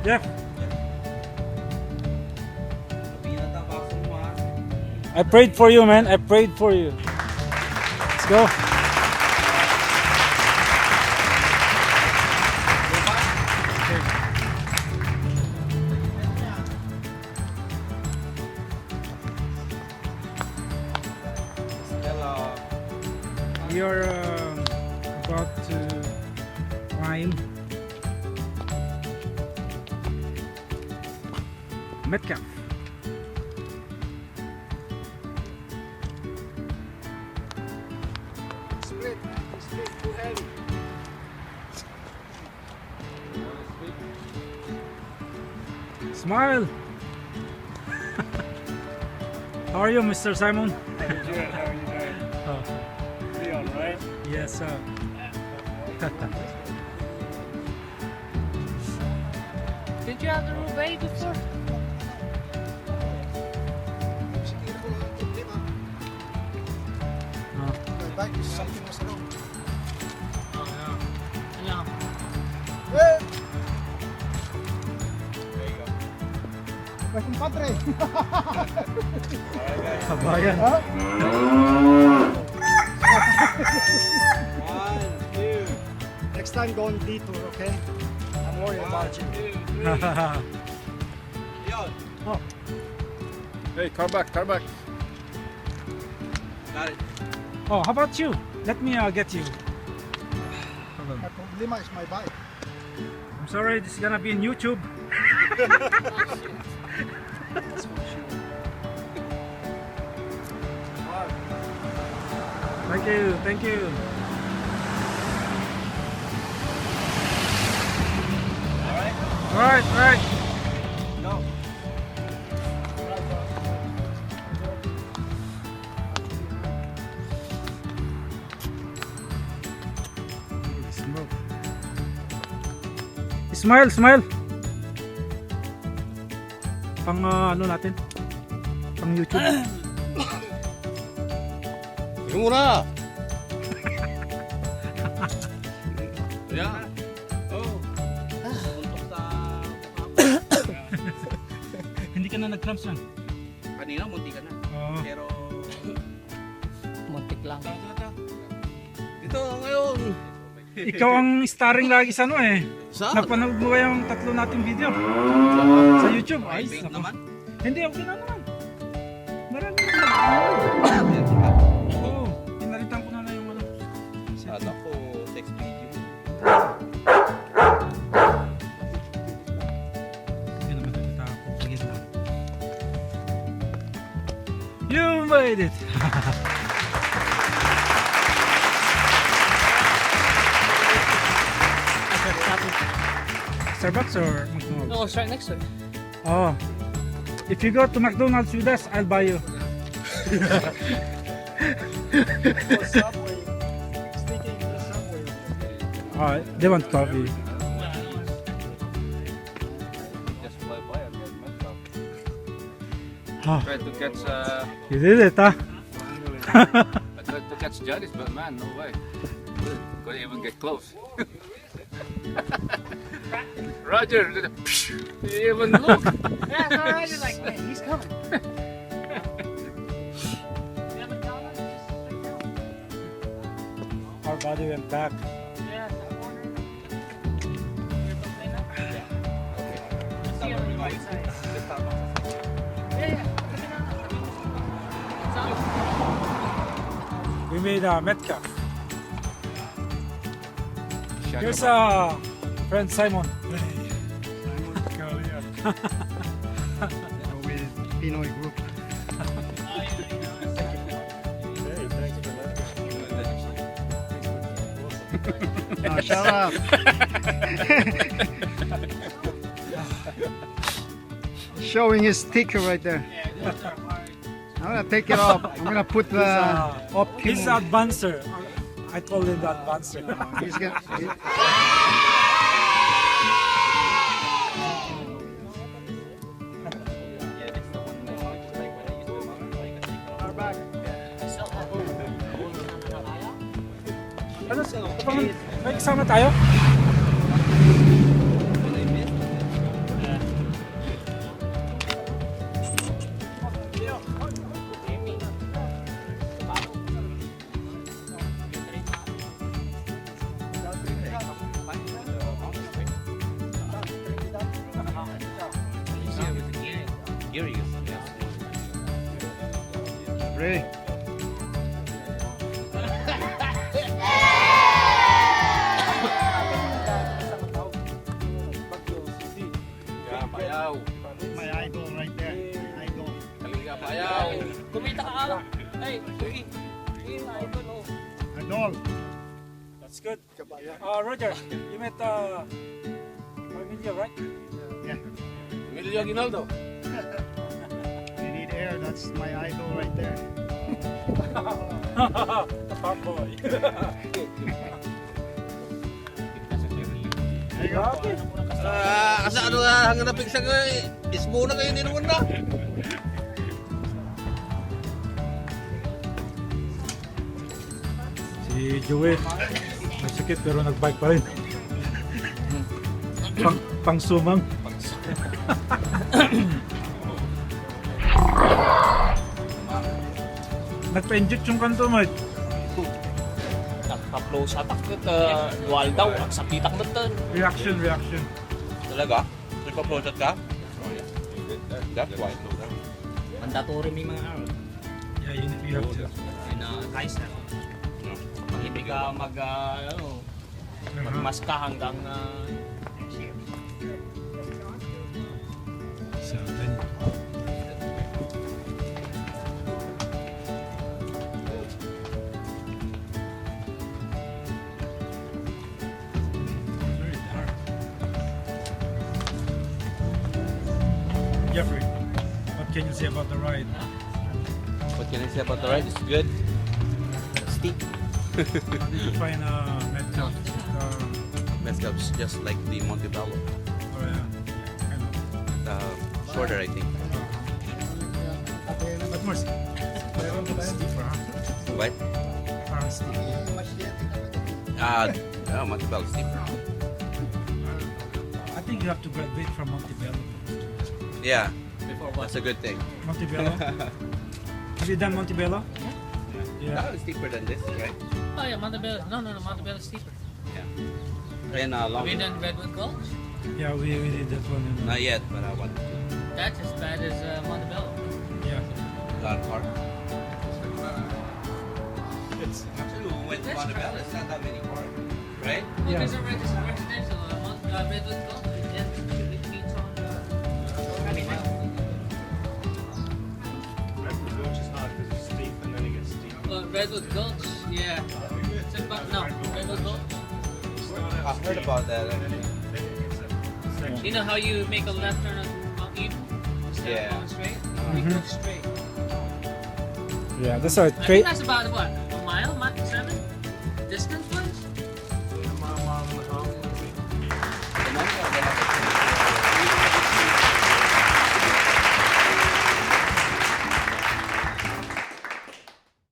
Jeff. I prayed for you, man. I prayed for you. Let's go. We are about to climb Metcalf. Split, too heavy. Smile. How are you, Mr. Simon? Good, how are you doing? Oh, Leon, right? yes, sir. Did you have the roubaix before? Something was wrong. Oh no. No. Hey! There you go. Like compadre. Kabayan. Huh? 1, 2. Next time go on detour, okay? I'm worried about you. Leon. Oh, Hey, car back, car back. Got it. oh, how about you? Let me get you. Hold on. My problema is my bike. I'm sorry, this is gonna be in YouTube. That's for sure. Thank you, thank you. Alright? Alright, alright. Go. Smoke. Smile, smile. Pang ano natin? Pang YouTube. Yung muna! Yeah. Oh. Puntok sa Hindi ka na nag-cramps yan. kanina, munti ka na. Oo. Pero Muntik lang. dito ngayon. Ikaw ang starring lagi sa ano eh. Sa? Napanood mo ba yung tatlo nating video? Sa YouTube? Ay, Private nako. naman. Hindi, okay na naman. Marami naman. Oo, pinalitan ko na na yung ano. Anak ko, text video. Hindi naman nalita ako. Sige na. You made it! Starbucks or McDonald's? No, it's right next to it. Oh. If you go to McDonald's with us, I'll buy you. Subway. Sneaking to the subway. Oh, they want coffee. Just fly by and get Metcalf. Oh, Tried to catch, you did it, huh? I tried to catch Janice, but man, no way. Couldn't even get close. Roger, he even look. Yeah, it's alright. It's like, man, he's coming. Our body went back. Yeah, that corner. You're okay now? Yeah. Let's see on the right side. Yeah, yeah. We made a Metcalf. Shut Here's him up. friend Simon. With Pinoy group. No, shut up. Showing his sticker right there. I'm gonna take it off. I'm gonna put the Optimum. He's the advancer. I call him the advancer. He's gonna. Ano, may kasama tayo? Curious. Yes. Ray. Yeah, bayaw. My idol right there. My idol. Kaliga bayaw. Kumita ka ala. Hey, uy. Idol, oh. Idol. That's good. Roger, you met Emilio, right? Yeah. Emilio Aguinaldo. You need air. That's my idol right there. The park boy. There you go. Asa ano hanggang napig sa ismo na kayo ninuwan na. Si Joey, may sakit pero nagbike pa rin. Pang sumang. Nagpa-inject yung kanto mo. Nagpa-flow sa takot. Dual daw. Ang sakitak na ito. Reaction. Talaga? Nagpa-flow ka? That's why. Mandatory may mga araw. Yeah, you have to. Guys na. Pag hindi ka magmaska hanggang So, then, very dark. Jeffrey, what can you say about the ride? What can I say about the ride? It's good. Steep. How did you find Metcalf? Metcalf's just like the Montebello. Oh yeah, kind of. Shorter, I think. But more steeper, huh? What? Parang steep. Montebello steeper. I think you have to graduate from Montebello. Yeah. That's a good thing. Montebello? Have you done Montebello? Yeah. That was steeper than this, right? Oh yeah, Montebello. No, Montebello is steeper. And Have longer. you done Redwood Gulch? Yeah, we did that one. Not yet, but I want to. That's as bad as Montebello. Yeah. Got a car. It's actually we went to Montebello. It's not that many cars, right? Well, Yeah. there's a residential Redwood Gulch. Yeah, it meets on I mean, Redwood Gulch, yeah. It's about, no, Redwood Gulch. I've heard about that. You know how you make a left turn on Mount Eden? Instead Yeah. of going straight? You go straight. Yeah, that's a I think that's about what?